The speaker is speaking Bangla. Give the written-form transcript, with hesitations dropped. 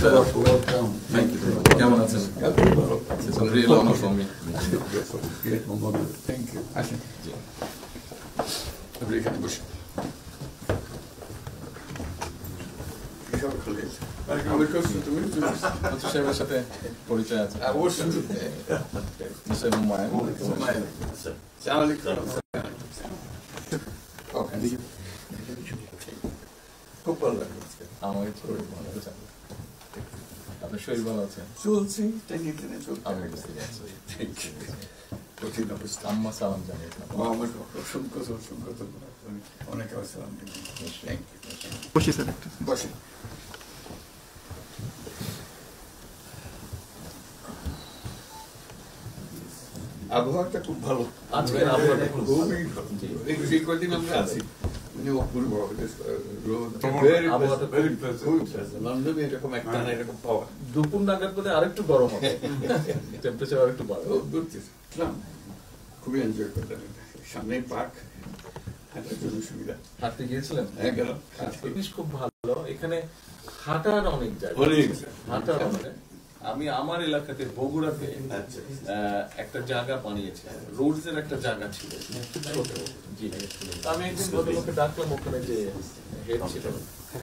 welcome. Thank you. কেমন আছেন? It's a real honor for me. Great moment. Thank you. আসেন। আপনি এখানে বসে। সাহেবের সাথে পরিচয় আছে অবশ্যই। খুব ভালো লাগলো। আমাকে শরীর ভালো আছে। আপনার শরীর ভালো আছে? চলছি, টেনে টেনে চলছে। আমি বুঝতে পারছি। কঠিন অবস্থা। আম্মা সালাম জানিয়েছেন। আমার অসংখ্য অনেক সালাম থ্যাংক ইউ। বসে স্যার একটু বসে। আবহাওয়াটা খুব ভালো। আজকের আবহাওয়াটা খুবই ভালো। এই কদিন আমরা আছি অপূর্ব লন্ডনে এরকম একটা না এরকম পাওয়া। দুপুর নাগাদ বোধহয় আরেকটু গরম হবে, টেম্পারেচার আরেকটু বাড়বে। খুবই এনজয় করলাম। সামনে পার্ক, হাঁটার জন্য সুবিধা। হাঁটতে গিয়েছিলেন? হ্যাঁ গেলাম। জিনিস খুব ভালো, এখানে হাঁটার অনেক জায়গা, হাঁটার অনেক। আমি আমার এলাকাতে বগুড়াতে একটা জায়গা বানিয়েছি, রোডস এর একটা জায়গা ছিল ছোট। জি, আমি একদিন ভদ্রলোককে ডাকলাম, ওখানে যে হেড ছিল